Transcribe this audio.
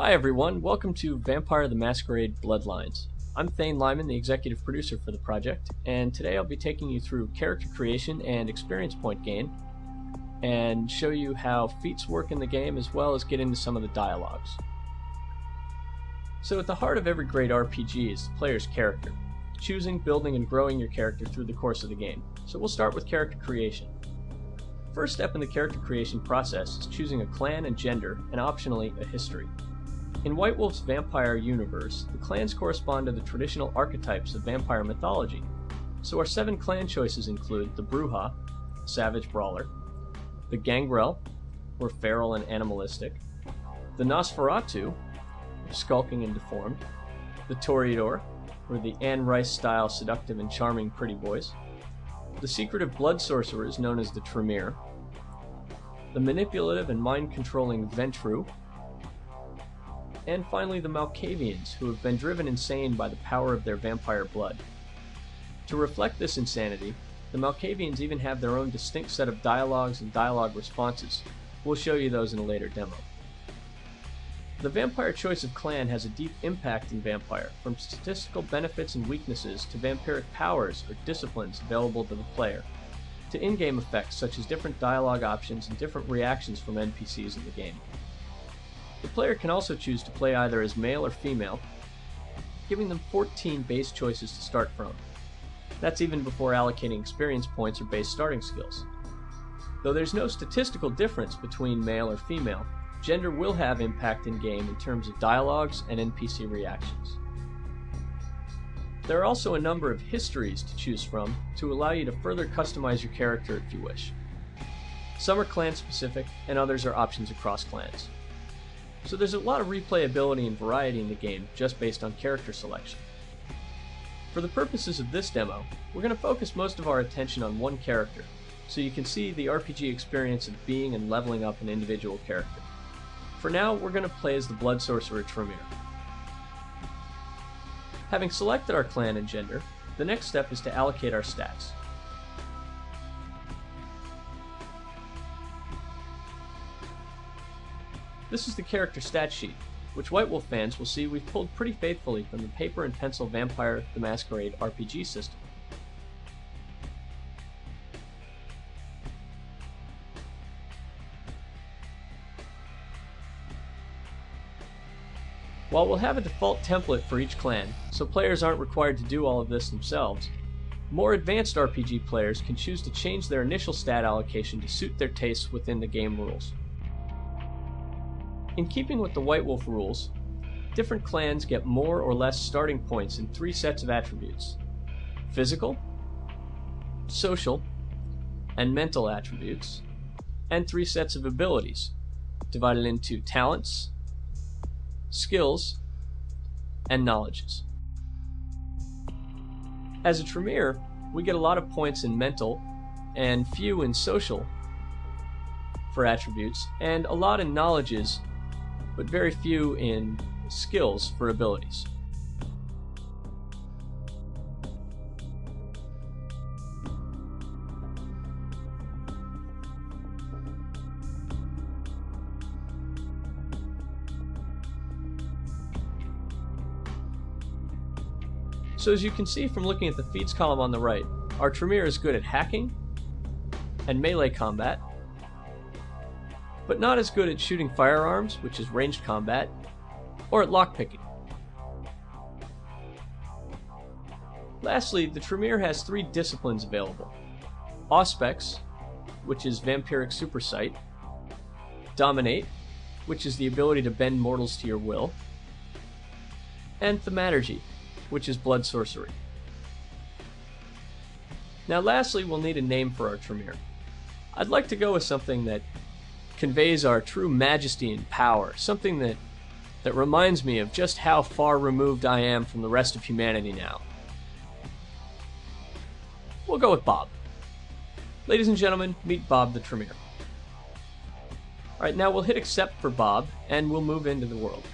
Hi everyone, welcome to Vampire the Masquerade Bloodlines. I'm Thaine Lyman, the executive producer for the project, and today I'll be taking you through character creation and experience point gain, and show you how feats work in the game as well as get into some of the dialogues. So at the heart of every great RPG is the player's character, choosing, building, and growing your character through the course of the game. So we'll start with character creation. First step in the character creation process is choosing a clan and gender, and optionally a history. In White Wolf's vampire universe, the clans correspond to the traditional archetypes of vampire mythology. So our 7 clan choices include the Brujah, savage brawler, the Gangrel, or feral and animalistic, the Nosferatu, skulking and deformed, the Toreador, or the Anne Rice-style seductive and charming pretty boys, the secretive blood sorcerers known as the Tremere, the manipulative and mind-controlling Ventru, and finally the Malkavians, who have been driven insane by the power of their vampire blood. To reflect this insanity, the Malkavians even have their own distinct set of dialogues and dialogue responses. We'll show you those in a later demo. The vampire choice of clan has a deep impact in Vampire, from statistical benefits and weaknesses to vampiric powers or disciplines available to the player, to in-game effects such as different dialogue options and different reactions from NPCs in the game. The player can also choose to play either as male or female, giving them 14 base choices to start from. That's even before allocating experience points or base starting skills. Though there's no statistical difference between male or female, gender will have impact in-game in terms of dialogues and NPC reactions. There are also a number of histories to choose from to allow you to further customize your character if you wish. Some are clan-specific, and others are options across clans. So there's a lot of replayability and variety in the game just based on character selection. For the purposes of this demo, we're going to focus most of our attention on one character, so you can see the RPG experience of being and leveling up an individual character. For now, we're going to play as the Blood Sorcerer Tremere. Having selected our clan and gender, the next step is to allocate our stats. This is the character stat sheet, which White Wolf fans will see we've pulled pretty faithfully from the paper and pencil Vampire the Masquerade RPG system. While we'll have a default template for each clan, so players aren't required to do all of this themselves, more advanced RPG players can choose to change their initial stat allocation to suit their tastes within the game rules. In keeping with the White Wolf rules, different clans get more or less starting points in 3 sets of attributes: physical, social, and mental attributes, and 3 sets of abilities, divided into talents, skills, and knowledges. As a Tremere, we get a lot of points in mental and few in social for attributes, and a lot in knowledges, but very few in skills for abilities. So as you can see from looking at the feats column on the right, our Tremere is good at hacking and melee combat, but not as good at shooting firearms, which is ranged combat, or at lockpicking. Lastly, the Tremere has 3 disciplines available: Auspex, which is vampiric supersight, Dominate, which is the ability to bend mortals to your will, and Thaumaturgy, which is blood sorcery. Now lastly, we'll need a name for our Tremere. I'd like to go with something that conveys our true majesty and power, something that reminds me of just how far removed I am from the rest of humanity now. We'll go with Bob. Ladies and gentlemen, meet Bob the Tremere. Alright, now we'll hit accept for Bob, and we'll move into the world.